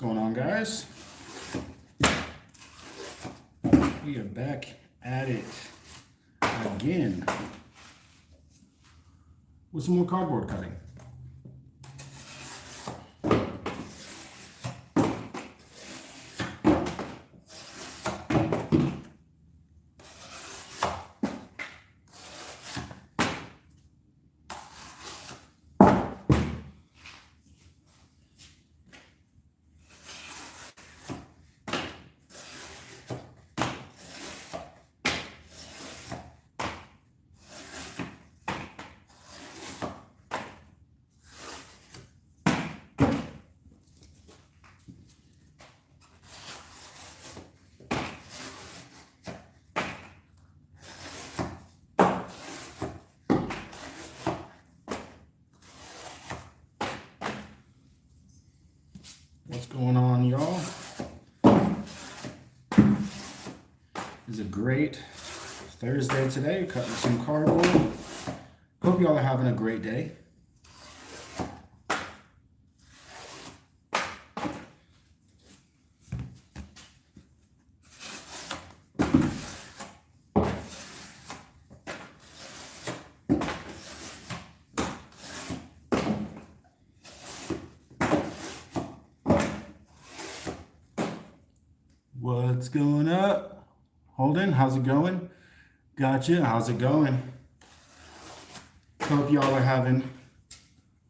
going on, guys? We are back at it again with some more cardboard cutting. What's going on, y'all? It's a great Thursday today, cutting some cardboard. Hope y'all are having a great day. What's going up? Holden, how's it going? Gotcha, how's it going? Hope y'all are having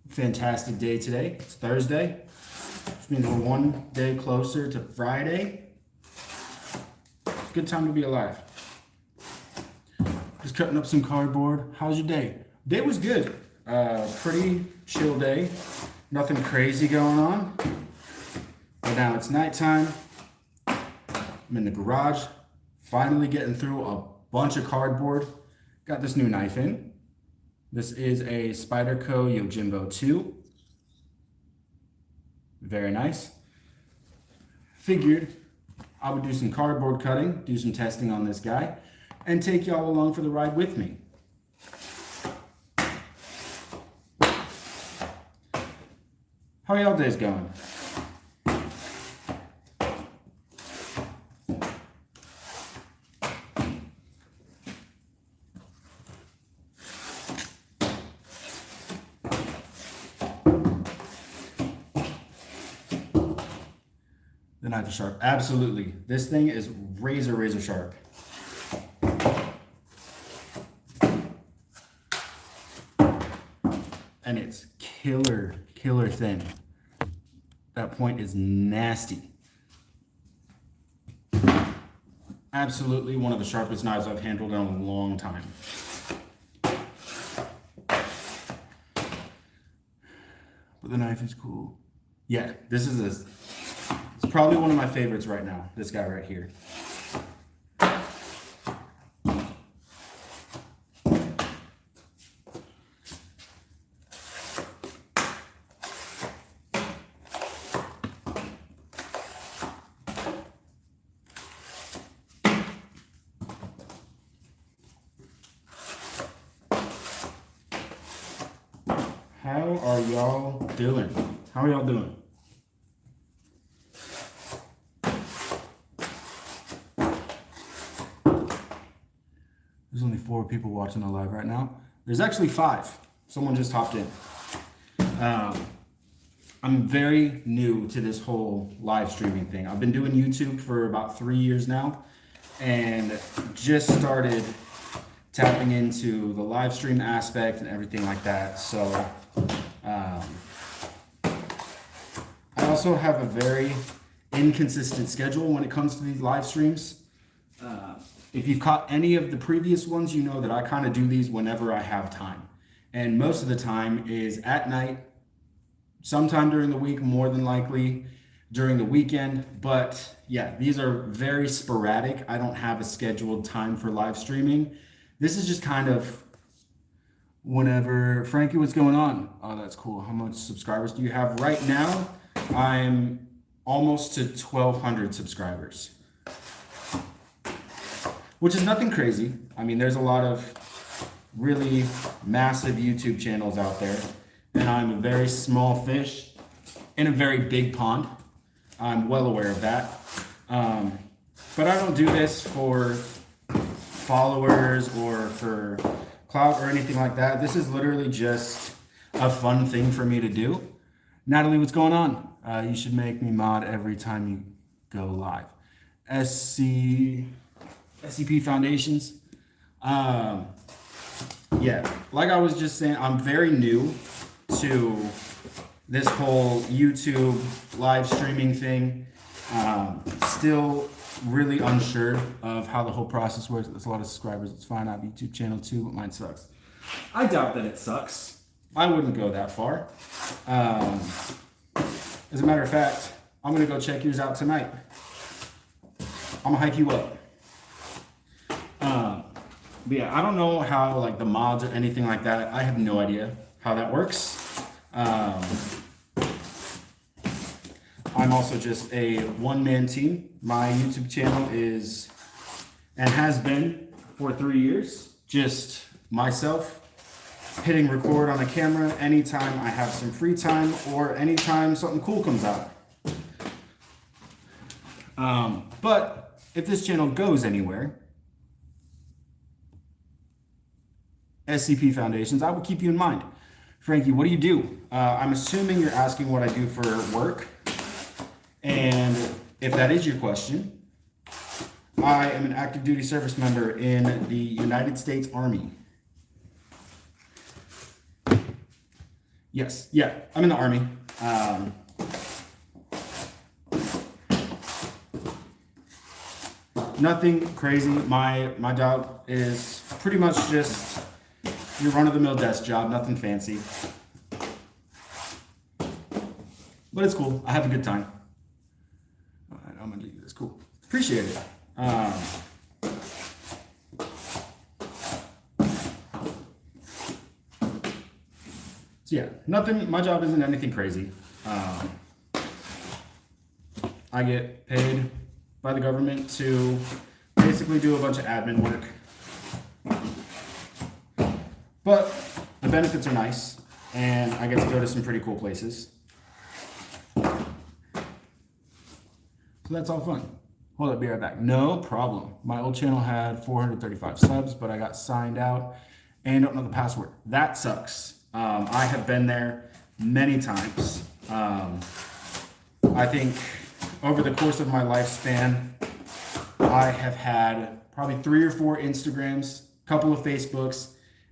a fantastic day today. It's Thursday, which means we're one day closer to Friday. Good time to be alive. Just cutting up some cardboard. How's your day? Day was good. Pretty chill day. Nothing crazy going on. But now it's nighttime. I'm in the garage, finally getting through a bunch of cardboard. Got this new knife in. This is a Spyderco Yojimbo 2. Very nice. Figured I would do some cardboard cutting, do some testing on this guy, and take y'all along for the ride with me. How are y'all days going? The knife is sharp. Absolutely. This thing is razor sharp. And it's killer thin. That point is nasty. Absolutely one of the sharpest knives I've handled in a long time. But the knife is cool. Yeah, this is it's probably one of my favorites right now, this guy right here. How are y'all doing? How are y'all doing? There's only 4 people watching the live right now. There's actually 5. Someone just hopped in. I'm very new to this whole live streaming thing. I've been doing YouTube for about 3 years now and just started tapping into the live stream aspect and everything like that. So I also have a very inconsistent schedule when it comes to these live streams. If you've caught any of the previous ones, you know that I kind of do these whenever I have time. And most of the time is at night, sometime during the week, more than likely during the weekend. But yeah, these are very sporadic. I don't have a scheduled time for live streaming. This is just kind of whenever. Frankie, what's going on? Oh, that's cool. How much subscribers do you have right now? I'm almost to 1,200 subscribers. Which is nothing crazy. I mean, there's a lot of really massive YouTube channels out there, and I'm a very small fish in a very big pond. I'm well aware of that. But I don't do this for followers or for clout or anything like that. This is literally just a fun thing for me to do. Natalie, what's going on? You should make me mod every time you go live. SCP Foundations. Yeah, like I was just saying, I'm very new to this whole YouTube live streaming thing. Still really unsure of how the whole process works. There's a lot of subscribers. It's fine. I have a YouTube channel too, but mine sucks. I doubt that it sucks. I wouldn't go that far. As a matter of fact, I'm gonna go check yours out tonight. I'm gonna hike you up. But yeah, I don't know how like the mods or anything like that. I have no idea how that works. I'm also just a one-man team. My YouTube channel is and has been for 3 years. Just myself hitting record on a camera anytime I have some free time or anytime something cool comes out. But if this channel goes anywhere, SCP Foundations, I would keep you in mind. Frankie, what do you do? I'm assuming you're asking what I do for work. And if that is your question, I am an active duty service member in the United States Army. Yes, yeah, I'm in the Army. Nothing crazy. My job is pretty much just your run-of-the-mill desk job, nothing fancy. But it's cool. I have a good time. All right, I'm gonna leave this. Cool. Appreciate it. So yeah, nothing. My job isn't anything crazy. I get paid by the government to basically do a bunch of admin work. But the benefits are nice, and I get to go to some pretty cool places. So that's all fun. Hold up, be right back. No problem. My old channel had 435 subs, but I got signed out and don't know the password. That sucks. I have been there many times. I think over the course of my lifespan, I have had probably 3 or 4 Instagrams, a couple of Facebooks,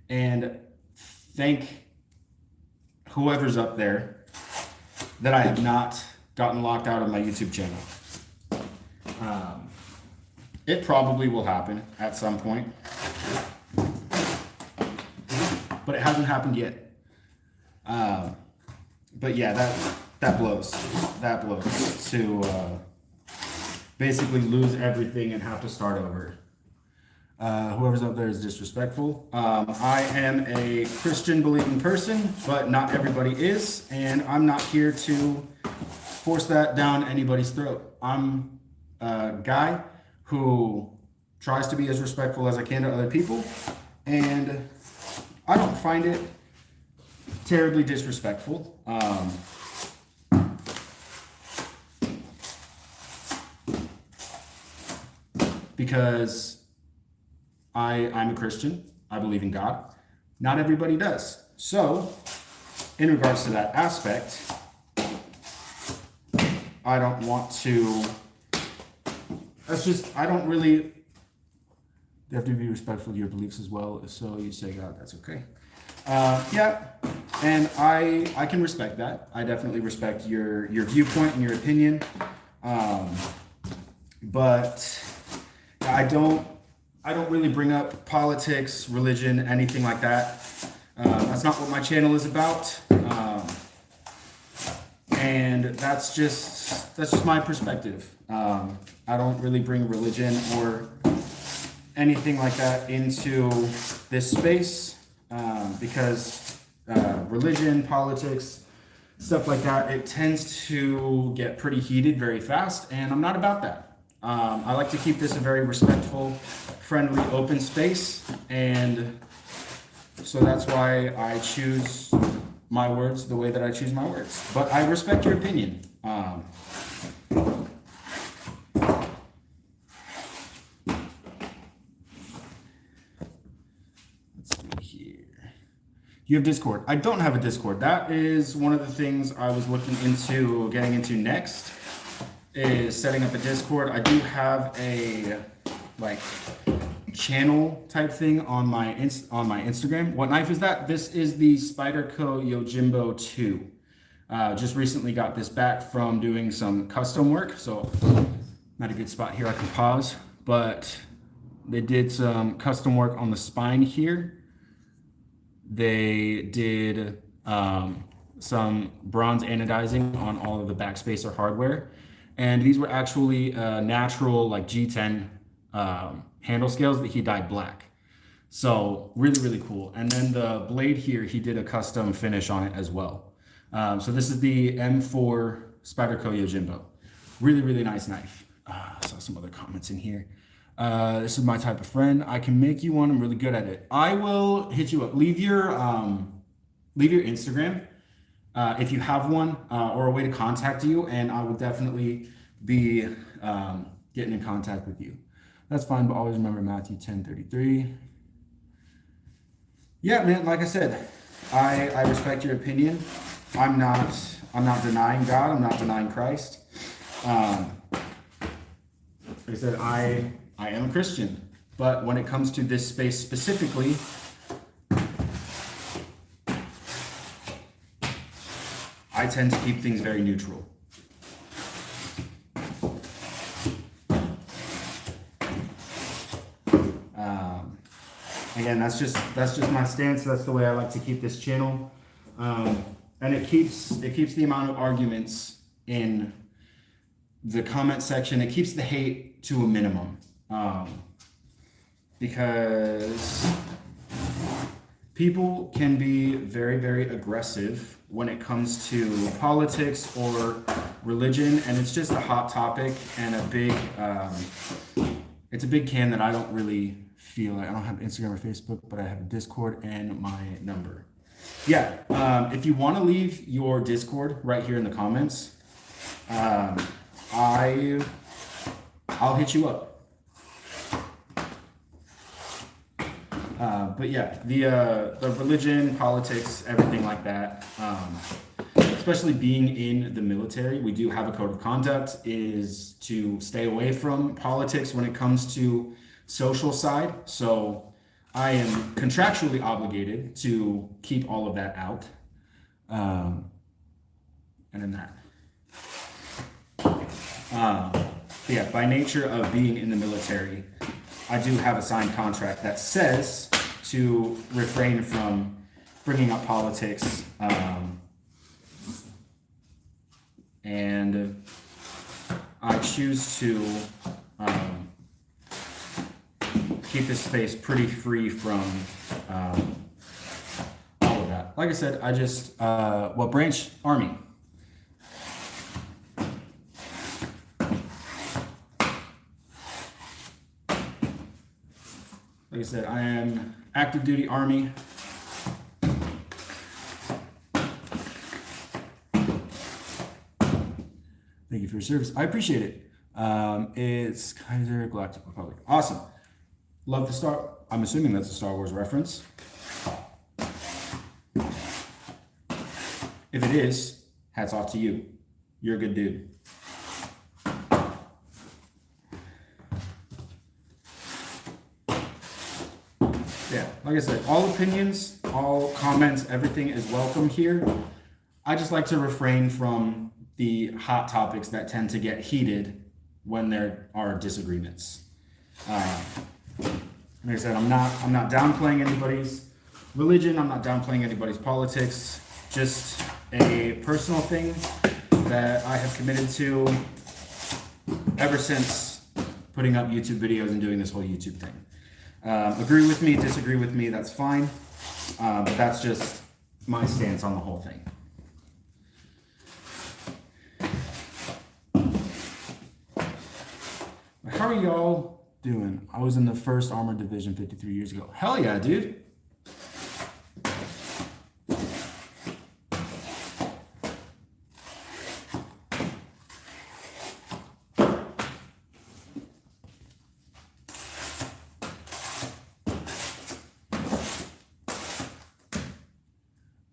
and thank whoever's up there that I have not gotten locked out of my YouTube channel. It probably will happen at some point, but it hasn't happened yet. But yeah, that blows. That blows to basically lose everything and have to start over. Whoever's up there is disrespectful. I am a Christian believing person, but not everybody is, and I'm not here to force that down anybody's throat. I'm a guy who tries to be as respectful as I can to other people, and I don't find it terribly disrespectful. Because I'm a Christian. I believe in God. Not everybody does. So, in regards to that aspect, I don't want to. That's just, I don't really. You have to be respectful of your beliefs as well. So you say God, that's okay. Yeah, and I can respect that. I definitely respect your viewpoint and your opinion. But I don't really bring up politics, religion, anything like that. That's not what my channel is about. And that's just my perspective. I don't really bring religion or anything like that into this space because religion, politics, stuff like that, it tends to get pretty heated very fast, and I'm not about that. I like to keep this a very respectful, friendly, open space, and so that's why I choose my words the way that I choose my words. But I respect your opinion. You have Discord. I don't have a Discord. That is one of the things I was looking into getting into next, is setting up a Discord. I do have a like channel type thing on my Instagram. What knife is that? This is the Spyderco Yojimbo 2. Just recently got this back from doing some custom work, so not a good spot here. I can pause, but they did some custom work on the spine here. They did some bronze anodizing on all of the backspacer hardware. And these were actually natural like G10 handle scales that he dyed black. So really, really cool. And then the blade here, he did a custom finish on it as well. So this is the M4 Spyderco Yojimbo. Really, really nice knife. I saw some other comments in here. This is my type of friend. I can make you one. I'm really good at it. I will hit you up. Leave your Instagram if you have one, or a way to contact you, and I will definitely be getting in contact with you. That's fine, but always remember Matthew 10:33. Yeah, man. Like I said, I respect your opinion. I'm not denying God. I'm not denying Christ. Like I said, I am a Christian, but when it comes to this space specifically, I tend to keep things very neutral. Again, that's just my stance. That's the way I like to keep this channel, and it keeps the amount of arguments in the comment section. It keeps the hate to a minimum. Because people can be very, very aggressive when it comes to politics or religion, and it's just a hot topic and a big, it's a big can that I don't really feel like. I don't have Instagram or Facebook, but I have a Discord and my number. Yeah, if you want to leave your Discord right here in the comments, I'll hit you up. But yeah, the religion, politics, everything like that, especially being in the military, we do have a code of conduct, is to stay away from politics when it comes to social side. So I am contractually obligated to keep all of that out. And then that. Yeah, by nature of being in the military, I do have a signed contract that says to refrain from bringing up politics, and I choose to keep this space pretty free from all of that. Like I said, I just, branch Army. Like I said, I am active duty Army. Thank you for your service. I appreciate it. It's Kaiser Galactic Republic. Awesome. Love the Star. I'm assuming that's a Star Wars reference. If it is, hats off to you. You're a good dude. Yeah, like I said, all opinions, all comments, everything is welcome here. I just like to refrain from the hot topics that tend to get heated when there are disagreements. Like I said, I'm not downplaying anybody's religion. I'm not downplaying anybody's politics. Just a personal thing that I have committed to ever since putting up YouTube videos and doing this whole YouTube thing. Agree with me, disagree with me, that's fine. But that's just my stance on the whole thing. How are y'all doing? I was in the 1st Armored Division 53 years ago. Hell yeah, dude.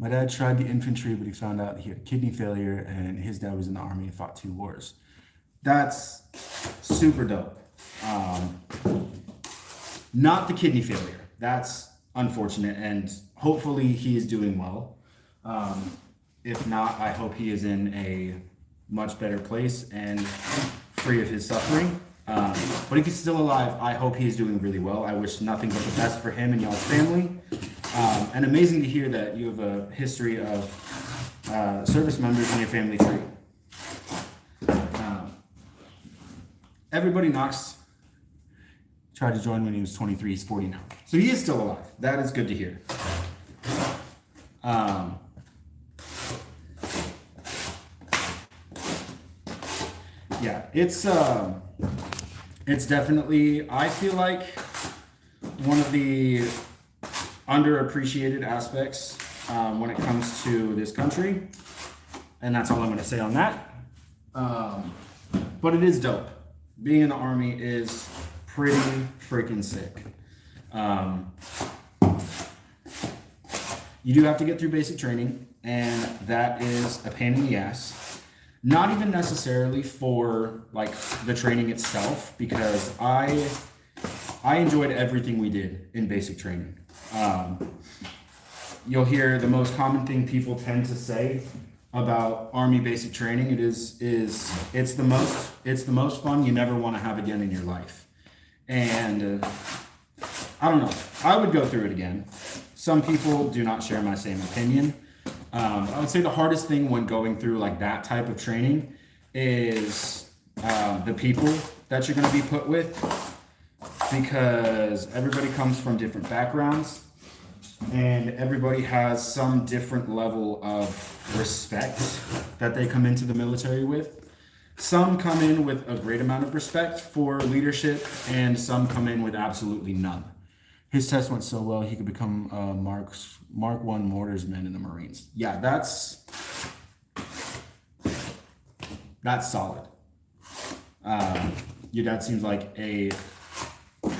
My dad tried the infantry, but he found out he had kidney failure, and his dad was in the army and fought 2 wars. That's super dope. Not the kidney failure. That's unfortunate, and hopefully he is doing well. If not, I hope he is in a much better place and free of his suffering. But if he's still alive, I hope he is doing really well. I wish nothing but the best for him and y'all's family. And amazing to hear that you have a history of service members in your family tree. Everybody Knox tried to join when he was 23. He's 40 now. So he is still alive. That is good to hear. Yeah, it's definitely, I feel like, one of the underappreciated aspects when it comes to this country. And that's all I'm going to say on that. But it is dope. Being in the Army is pretty freaking sick. You do have to get through basic training, and that is a pain in the ass. Not even necessarily for like the training itself, because I enjoyed everything we did in basic training. You'll hear the most common thing people tend to say about Army basic training. It's the most fun you never want to have again in your life. And I don't know. I would go through it again. Some people do not share my same opinion. I would say the hardest thing when going through like that type of training is the people that you're going to be put with, because everybody comes from different backgrounds and everybody has some different level of respect that they come into the military with. Some come in with a great amount of respect for leadership, and some come in with absolutely none. His test went so well, he could become a Mark I mortarsman in the Marines. Yeah, that's solid. Your dad seems like a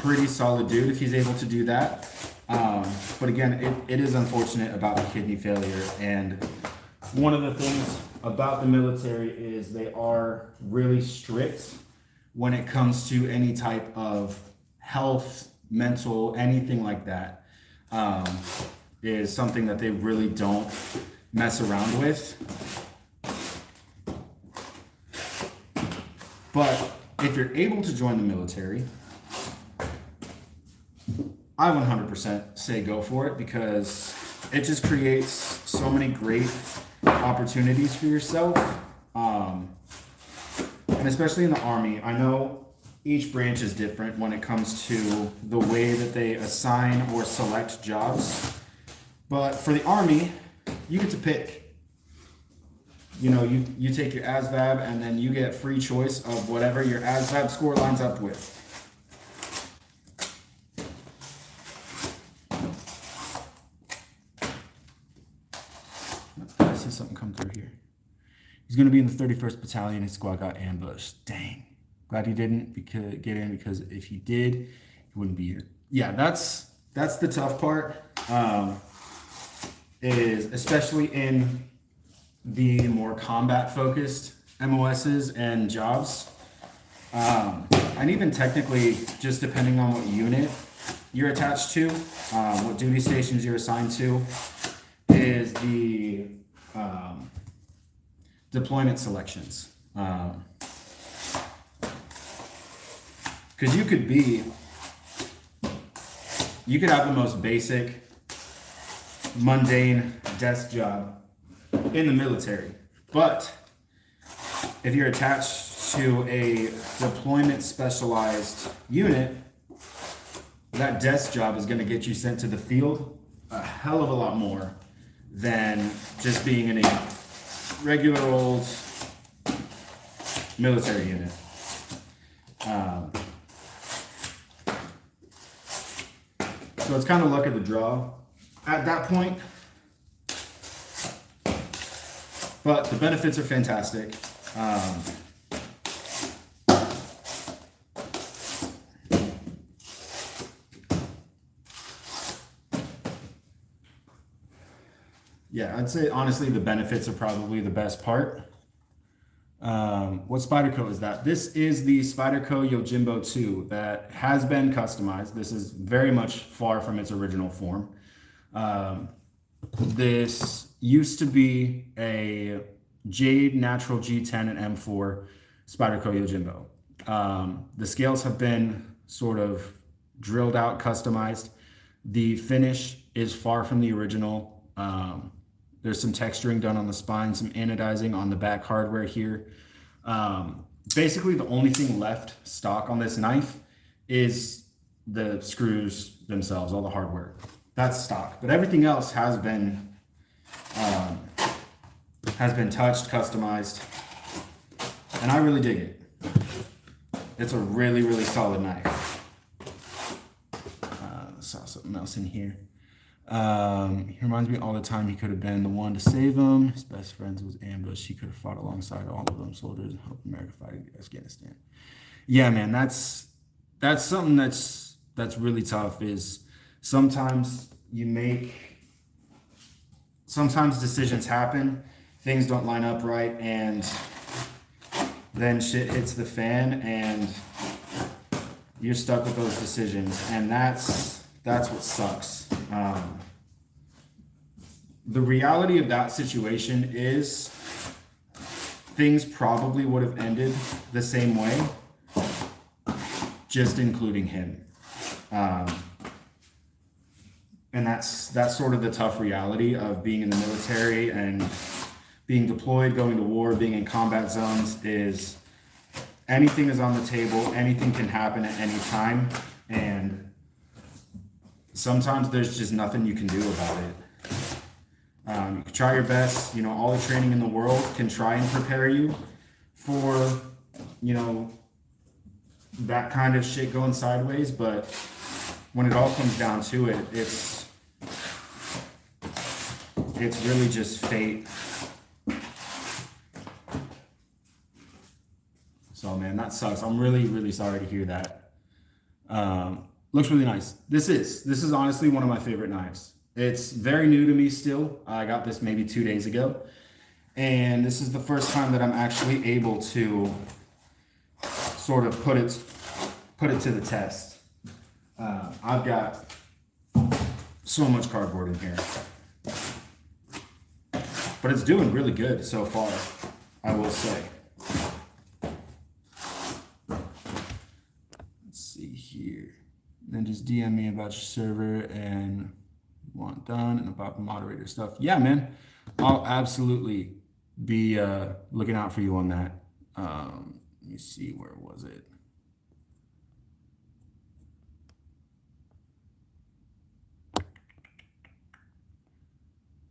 pretty solid dude if he's able to do that. But again, it is unfortunate about the kidney failure. And one of the things about the military is they are really strict when it comes to any type of health, mental, anything like that, is something that they really don't mess around with. But if you're able to join the military, I 100% say go for it, because it just creates so many great opportunities for yourself. And especially in the Army, I know each branch is different when it comes to the way that they assign or select jobs. But for the Army, you get to pick. You know, you take your ASVAB, and then you get free choice of whatever your ASVAB score lines up with. I see something come through here. He's going to be in the 31st Battalion. His squad got ambushed. Dang. Glad he didn't get in, because if he did, he wouldn't be here. Yeah, that's the tough part. Is especially in the more combat-focused MOSs and jobs, and even technically, just depending on what unit you're attached to, what duty stations you're assigned to, is the deployment selections. Because you could have the most basic, mundane desk job in the military, but if you're attached to a deployment specialized unit, that desk job is going to get you sent to the field a hell of a lot more than just being in a regular old military unit. So it's kind of luck of the draw at that point. But the benefits are fantastic. Yeah, I'd say honestly the benefits are probably the best part. What Spyderco is that? This is the Spyderco Yojimbo 2 that has been customized. This is very much far from its original form. This used to be a Jade Natural G10 and M4 Spyderco Yojimbo. The scales have been sort of drilled out, customized. The finish is far from the original. There's some texturing done on the spine, some anodizing on the back hardware here. Basically, the only thing left stock on this knife is the screws themselves, all the hardware. That's stock, but everything else has been touched, customized, and I really dig it. It's a really, really solid knife. Saw something else in here. He reminds me all the time he could have been the one to save him. His best friend was ambushed. He could have fought alongside all of them soldiers and helped America fight against Afghanistan. Yeah, man, that's something that's really tough. Is sometimes decisions happen, things don't line up right, and then shit hits the fan, and you're stuck with those decisions, and that's what sucks. The reality of that situation is things probably would have ended the same way, just including him. And that's sort of the tough reality of being in the military and being deployed, going to war, being in combat zones, is anything is on the table, anything can happen at any time, and sometimes there's just nothing you can do about it. You can try your best, all the training in the world can try and prepare you for, that kind of shit going sideways, but when it all comes down to it, it's really just fate. So man, that sucks. I'm really, really sorry to hear that. Looks really nice. This is honestly one of my favorite knives. It's very new to me still. I got this maybe 2 days ago. And this is the first time that I'm actually able to sort of put it to the test. I've got so much cardboard in here. But it's doing really good so far, I will say. Let's see here. Then just DM me about your server and want done and about the moderator stuff. Yeah, man, I'll absolutely be looking out for you on that. Let me see, where was it?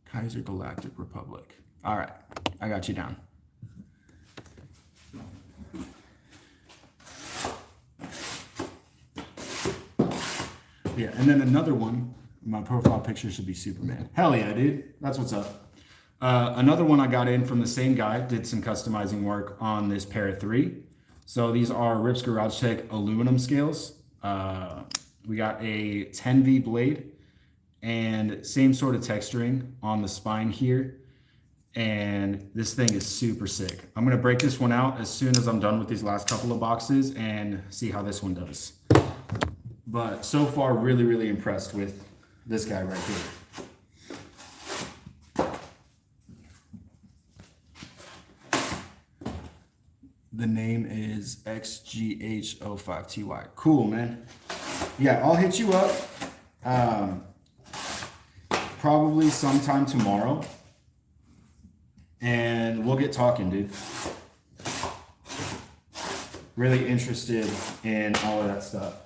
Kaiser Galactic Republic. All right, I got you down. Yeah, and then another one, my profile picture should be Superman. Hell yeah, dude. That's what's up. Another one I got in from the same guy, did some customizing work on this pair of 3. So these are Rips Garage Tech aluminum scales. We got a 10V blade and same sort of texturing on the spine here. And this thing is super sick. I'm gonna break this one out as soon as I'm done with these last couple of boxes and see how this one does. But so far, really, really impressed with this guy right here. The name is XGH05TY. Cool, man. Yeah, I'll hit you up probably sometime tomorrow, and we'll get talking, dude. Really interested in all of that stuff.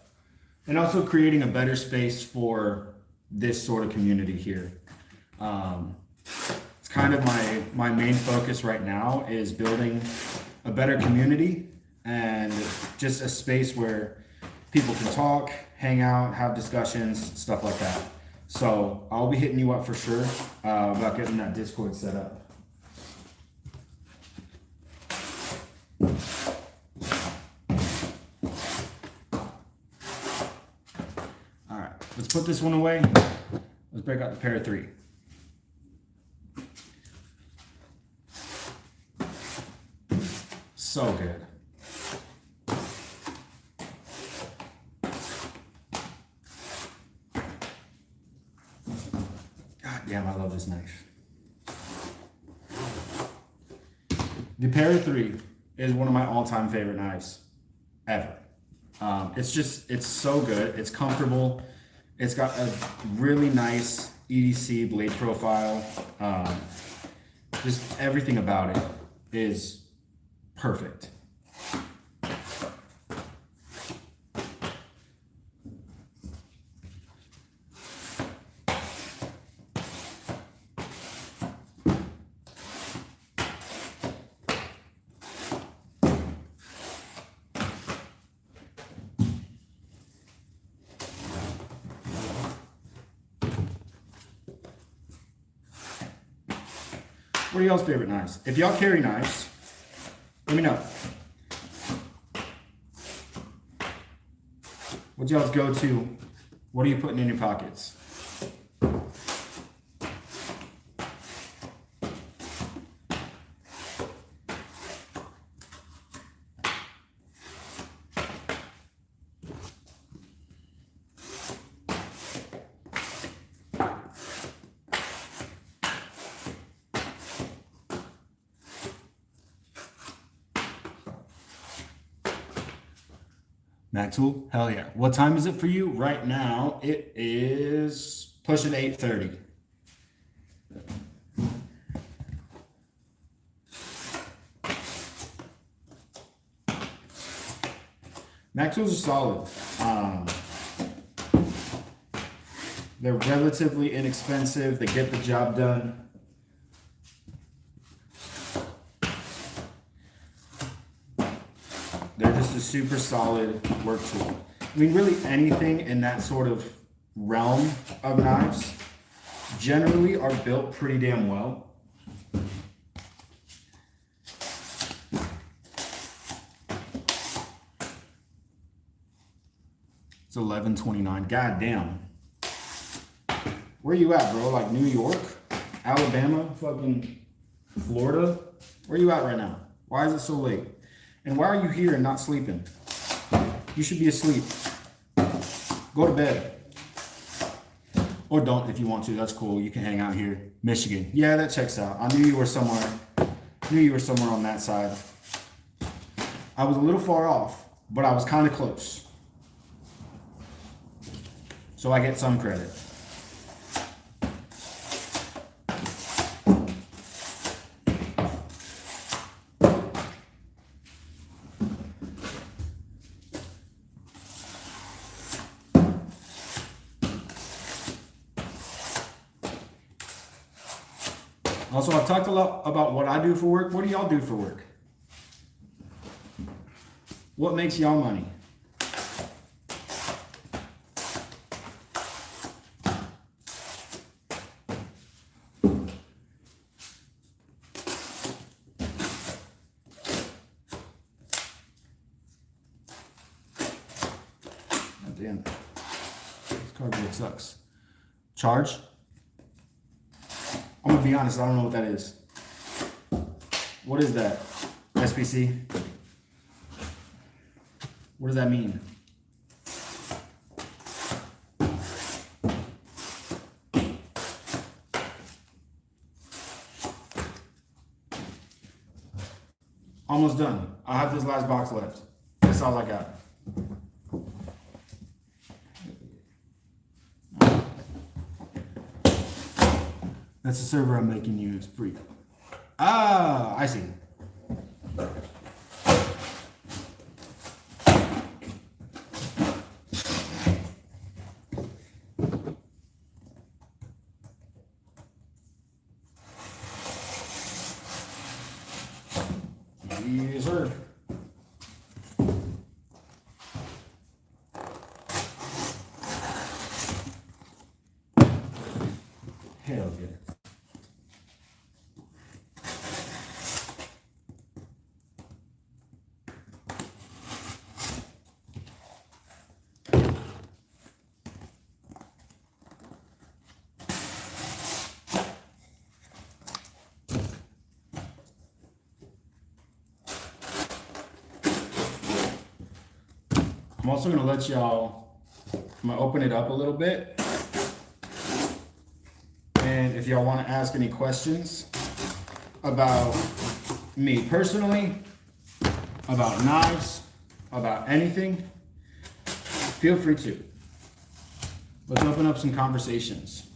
And also creating a better space for this sort of community here. It's kind of my main focus right now, is building a better community and just a space where people can talk, hang out, have discussions, stuff like that. So I'll be hitting you up for sure about getting that Discord set up. Let's put this one away. Let's break out the pair of 3. So good. God damn, I love this knife. The Para 3 is one of my all-time favorite knives ever. It's so good. It's comfortable. It's got a really nice EDC blade profile. Just everything about it is perfect. What are y'all's favorite knives? If y'all carry knives, let me know. What's y'all's go-to? What are you putting in your pockets? Mac Tool? Hell yeah. What time is it for you? Right now, it is pushing 8:30. Mac Tools are solid. They're relatively inexpensive. They get the job done. They're just a super solid work tool. I mean, really anything in that sort of realm of knives generally are built pretty damn well. It's 11:29. God damn. Where you at, bro? Like New York? Alabama? Fucking Florida? Where you at right now? Why is it so late? And why are you here and not sleeping? You should be asleep. Go to bed. Or don't if you want to. That's cool. You can hang out here. Michigan. Yeah, that checks out. I knew you were somewhere. On that side. I was a little far off, but I was kind of close. So I get some credit. Also, I've talked a lot about what I do for work. What do y'all do for work? What makes y'all money? God damn. This cardboard sucks. Charge? I'm gonna be honest, I don't know what that is. What is that? SPC? What does that mean? Almost done. I have this last box left. That's all I got. That's the server I'm making use. Free. Ah, I see. Yes, sir. Hell yeah. I'm also gonna let y'all, I'm gonna open it up a little bit. And if y'all wanna ask any questions about me personally, about knives, about anything, feel free to. Let's open up some conversations.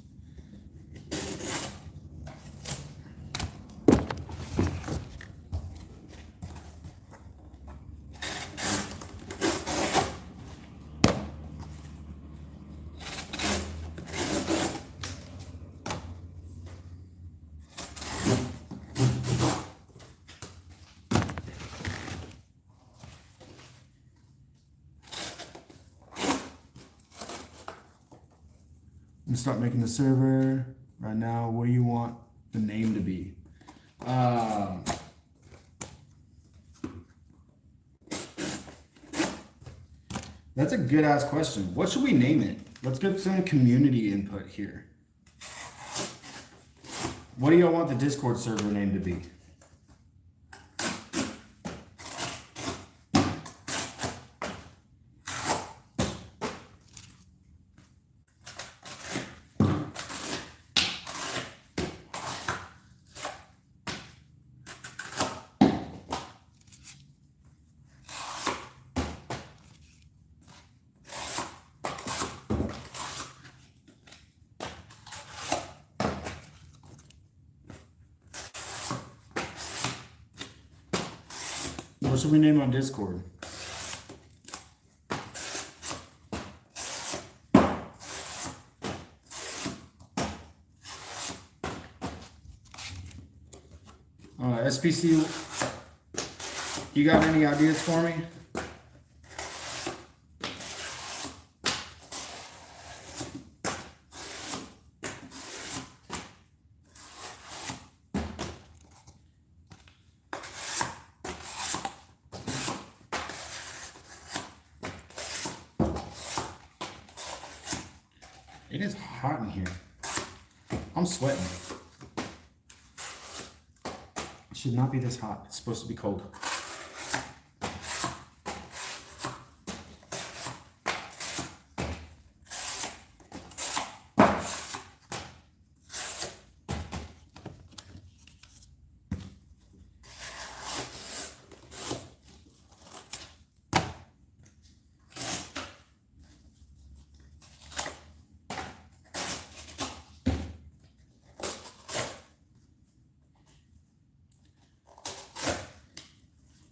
I'm gonna start making the server right now. What do you want the name to be? That's a good ass question. What should we name it? Let's get some community input here. What do y'all want the Discord server name to be? What should we name on Discord? SPC, you got any ideas for me? It is hot in here. I'm sweating. It should not be this hot. It's supposed to be cold.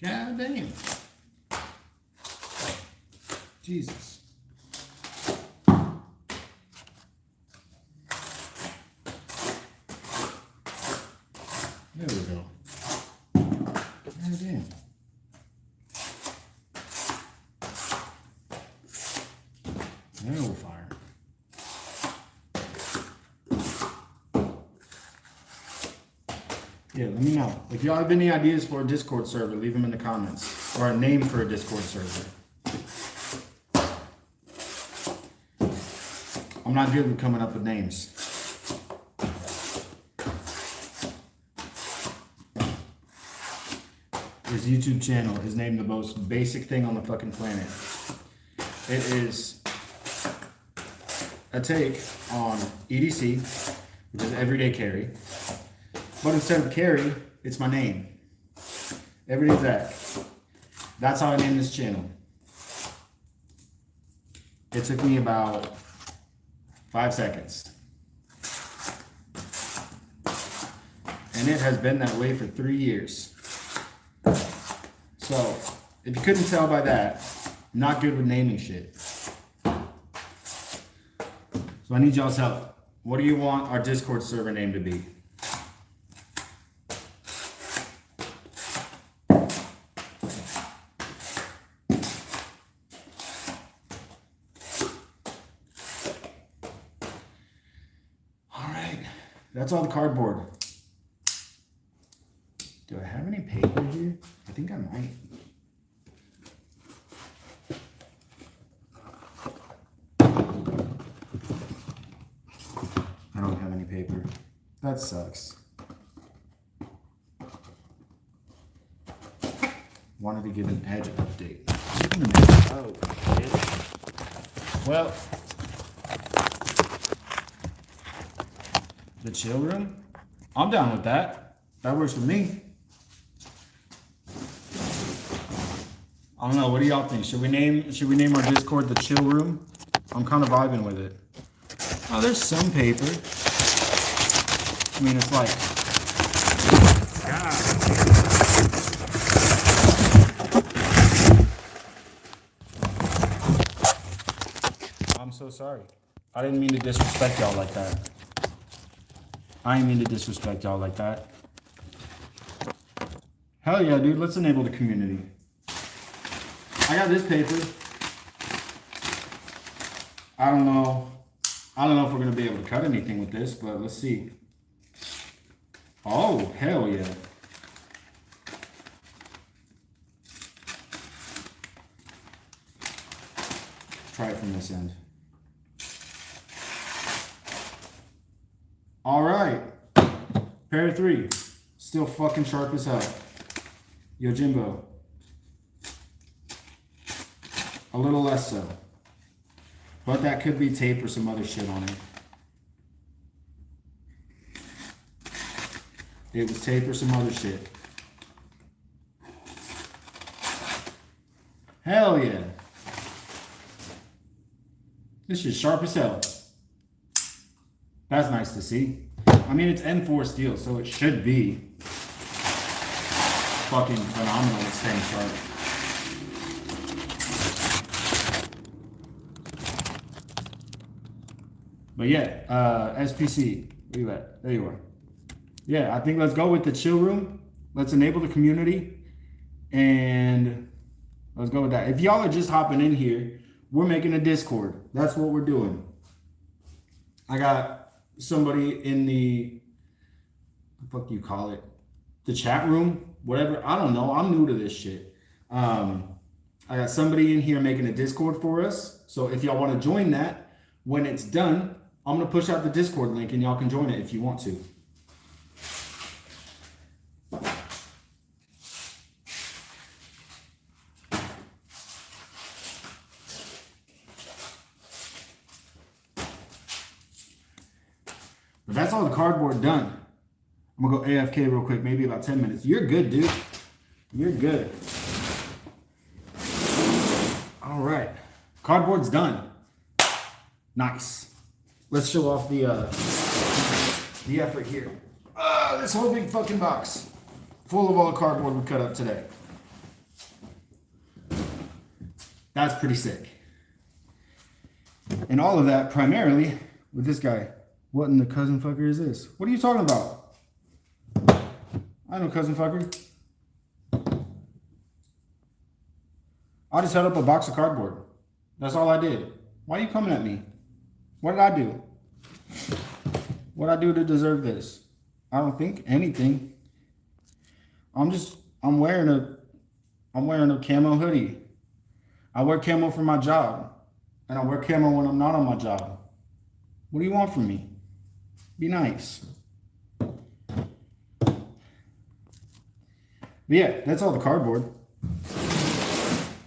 God damn. Jesus. There we go. God damn. There we'll fire. Yeah, let me know. If y'all have any ideas for a Discord server, leave them in the comments. Or a name for a Discord server. I'm not good with coming up with names. His YouTube channel is named the most basic thing on the fucking planet. It is a take on EDC, which is Everyday Carry. But instead of Carry, it's my name. Everyday Zach. That's how I named this channel. It took me about 5 seconds. And it has been that way for 3 years. So, if you couldn't tell by that, I'm not good with naming shit. So I need y'all's help. What do you want our Discord server name to be? That's all the cardboard. Do I have any paper here? I think I might. I don't have any paper. That sucks. Wanted to give an Edge update. Oh, shit. Well, the chill room? I'm down with that. That works for me. I don't know. What do y'all think? Should we name our Discord the chill room? I'm kind of vibing with it. Oh, there's some paper. I mean, it's like, God. I'm so sorry. I didn't mean to disrespect y'all like that. I didn't mean to disrespect y'all like that. Hell yeah, dude. Let's enable the community. I got this paper. I don't know if we're gonna be able to cut anything with this, but let's see. Oh, hell yeah. Let's try it from this end. All right. Pair 3. Still fucking sharp as hell. Yojimbo. A little less so. But that could be tape or some other shit on it. It was tape or some other shit. Hell yeah. This shit's sharp as hell. That's nice to see. I mean, it's N4 steel, so it should be fucking phenomenal at staying sharp. But yeah, SPC, where you at? There you are. Yeah, I think let's go with the chill room. Let's enable the community. And let's go with that. If y'all are just hopping in here, we're making a Discord. That's what we're doing. I got somebody in the, what the fuck do you call it? The chat room, whatever. I don't know. I'm new to this shit. I got somebody in here making a Discord for us. So if y'all want to join that, when it's done, I'm going to push out the Discord link and y'all can join it if you want to. But that's all the cardboard done. I'm going to go AFK real quick, maybe about 10 minutes. You're good, dude. You're good. All right. Cardboard's done. Nice. Let's show off the effort here. This whole big fucking box full of all the cardboard we cut up today. That's pretty sick. And all of that primarily with this guy. What in the cousin fucker is this? What are you talking about? I know cousin fucker. I just held up a box of cardboard. That's all I did. Why are you coming at me? What did I do? What did I do to deserve this? I don't think anything. I'm wearing a camo hoodie. I wear camo for my job. And I wear camo when I'm not on my job. What do you want from me? Be nice. But yeah, that's all the cardboard.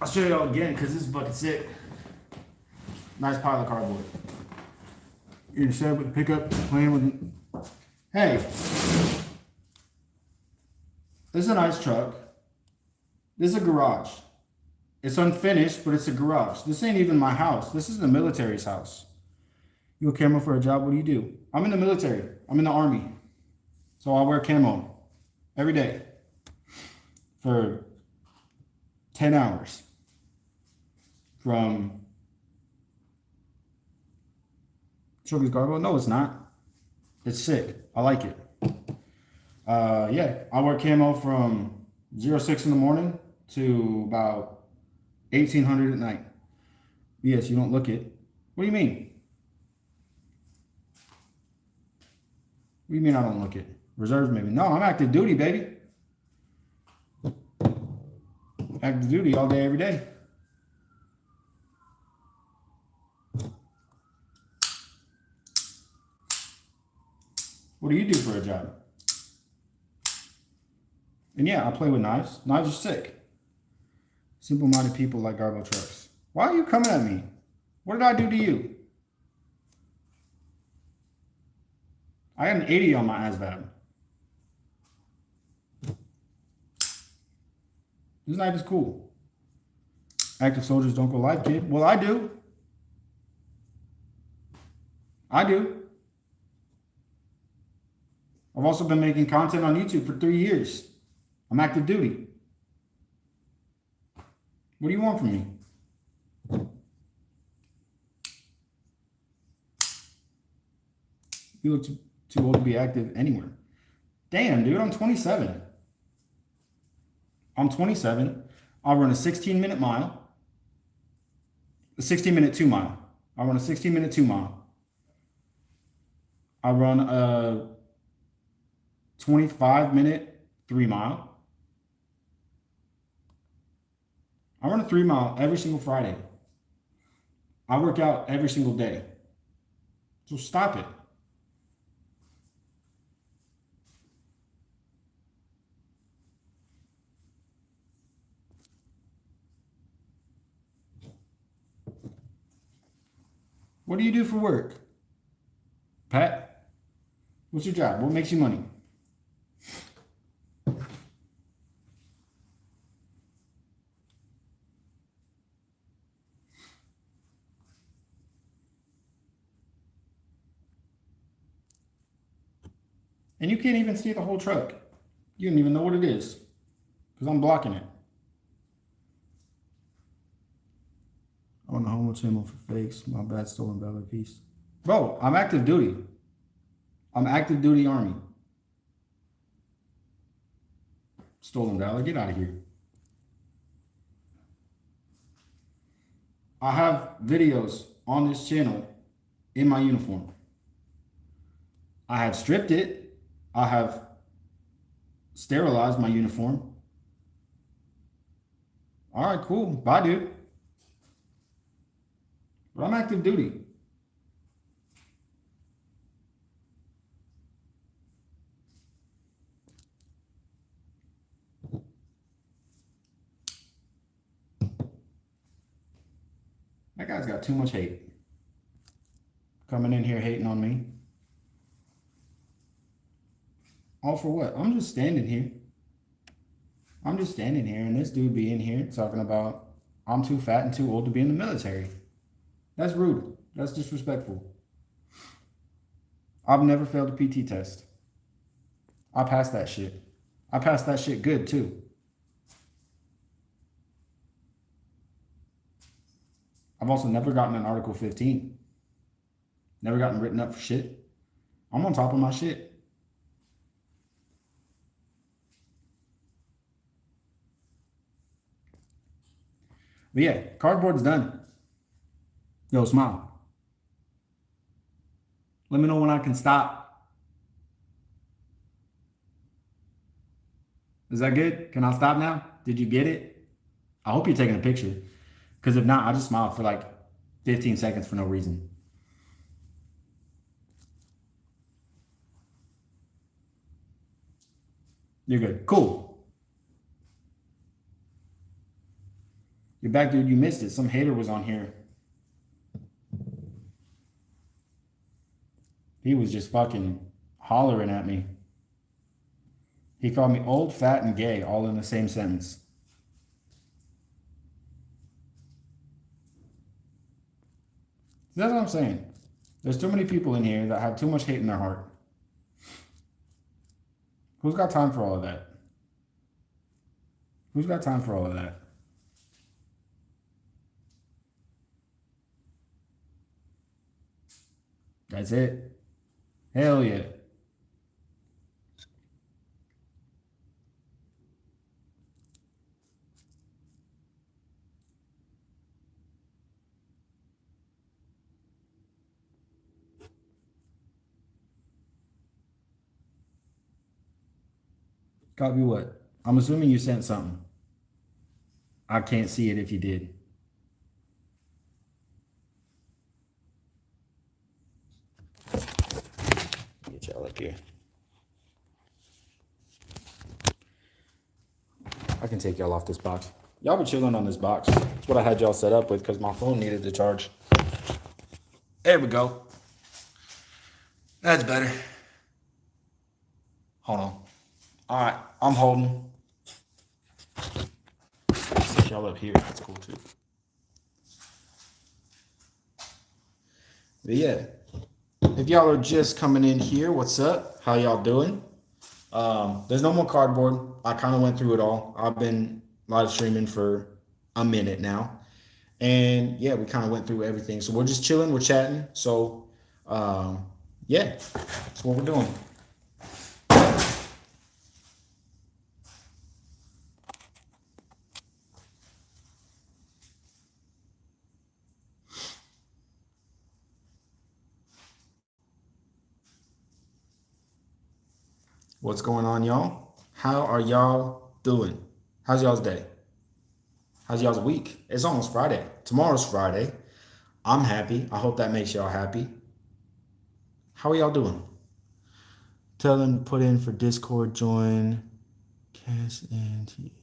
I'll show y'all again because this is fucking sick. Nice pile of cardboard. You're set with the pickup, playing with. Hey, this is a nice truck. This is a garage. It's unfinished, but it's a garage. This ain't even my house. This is the military's house. You a camo for a job? What do you do? I'm in the military. I'm in the army. So I wear camo every day for 10 hours from Sugar's Garbo. No, it's not. It's sick. I like it. Yeah, I wear camo from 06 in the morning to about 1800 at night. Yes, you don't look it. What do you mean? What do you mean I don't look it? Reserve maybe. No, I'm active duty, baby. Active duty all day, every day. What do you do for a job? And yeah, I play with knives. Knives are sick. Simple-minded people like Garbo trucks. Why are you coming at me? What did I do to you? I got an 80 on my ASVAB. This knife is cool. Active soldiers don't go live, kid. Well, I do. I do. I've also been making content on YouTube for 3 years. I'm active duty. What do you want from me? You look too old to be active anywhere. Damn, dude, I'm 27. I'm 27. I'll run a 16-minute mile. A 16-minute 2 mile. I'll run a 16-minute 2 mile. I'll run a 25-minute 3 mile. I run a 3 mile every single Friday. I work out every single day. So stop it. What do you do for work? Pat? What's your job? What makes you money? And you can't even see the whole truck. You don't even know what it is. Because I'm blocking it. I want a homo ammo for fakes. My bad, stolen valor piece. Bro, I'm active duty. I'm active duty army. Stolen valor, get out of here. I have videos on this channel in my uniform. I have stripped it. I have sterilized my uniform. All right, cool. Bye, dude. But I'm active duty. That guy's got too much hate. Coming in here hating on me. All for what? I'm just standing here. I'm just standing here, and this dude be in here talking about I'm too fat and too old to be in the military. That's rude. That's disrespectful. I've never failed a PT test. I passed that shit. I passed that shit good, too. I've also never gotten an Article 15. Never gotten written up for shit. I'm on top of my shit. But yeah, cardboard's done. Yo, smile. Let me know when I can stop. Is that good? Can I stop now? Did you get it? I hope you're taking a picture. Because if not, I'll just smile for like 15 seconds for no reason. You're good. Cool. You're back, dude. You missed it. Some hater was on here. He was just fucking hollering at me. He called me old, fat, and gay all in the same sentence. That's what I'm saying. There's too many people in here that have too much hate in their heart. Who's got time for all of that? Who's got time for all of that? That's it. Hell yeah. Copy what? I'm assuming you sent something. I can't see it if you did. Get y'all up here. I can take y'all off this box. Y'all were chilling on this box. That's what I had y'all set up with because my phone needed to charge. There we go. That's better. Hold on. All right, I'm holding. Set y'all up here. That's cool too. But yeah, if y'all are just coming in here, what's up? How y'all doing? There's no more cardboard. I kind of went through it all. I've been live streaming for a minute now. And yeah, we kind of went through everything. So we're just chilling, we're chatting. So yeah, that's what we're doing. What's going on, y'all? How are y'all doing? How's y'all's day? How's y'all's week? It's almost Friday. Tomorrow's Friday. I'm happy. I hope that makes y'all happy. How are y'all doing? Tell them to put in for Discord join.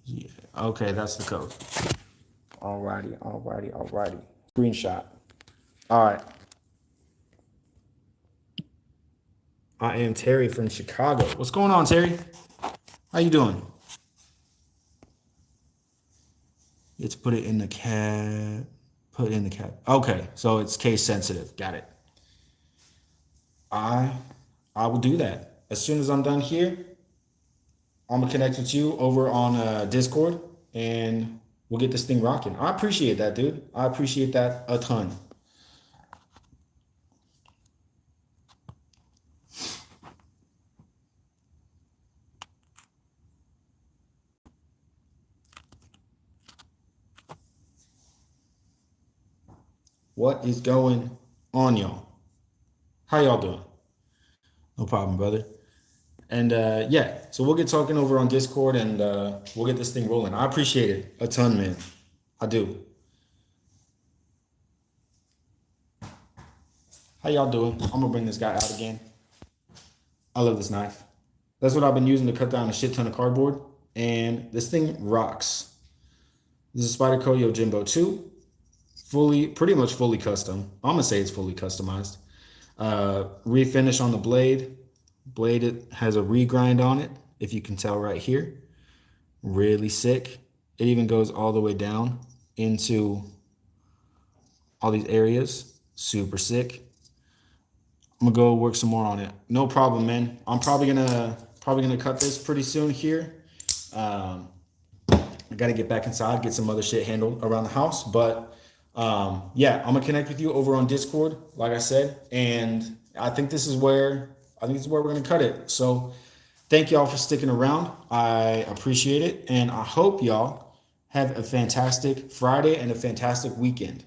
Yeah. Okay, that's the code. Alrighty. Screenshot. All right. I am Terry from Chicago. What's going on, Terry? How you doing? It's put it in the cab. Put it in the cab. Okay, so it's case sensitive. Got it. I will do that. As soon as I'm done here, I'm gonna connect with you over on Discord and we'll get this thing rocking. I appreciate that, dude. I appreciate that a ton. What is going on, y'all? How y'all doing? No problem, brother. And yeah, so we'll get talking over on Discord and we'll get this thing rolling. I appreciate it a ton, man. I do. How y'all doing? I'm gonna bring this guy out again. I love this knife. That's what I've been using to cut down a shit ton of cardboard. And this thing rocks. This is Spyderco Yojimbo 2. Pretty much fully custom. I'm gonna say it's fully customized. Refinish on the blade. Blade it has a regrind on it, if you can tell right here. Really sick. It even goes all the way down into all these areas. Super sick. I'm gonna go work some more on it. No problem, man. I'm probably gonna cut this pretty soon here. I gotta get back inside, get some other shit handled around the house. But yeah, I'm gonna connect with you over on Discord, like I said, and I think this is where we're gonna cut it. So thank y'all for sticking around. I appreciate it, and I hope y'all have a fantastic Friday and a fantastic weekend.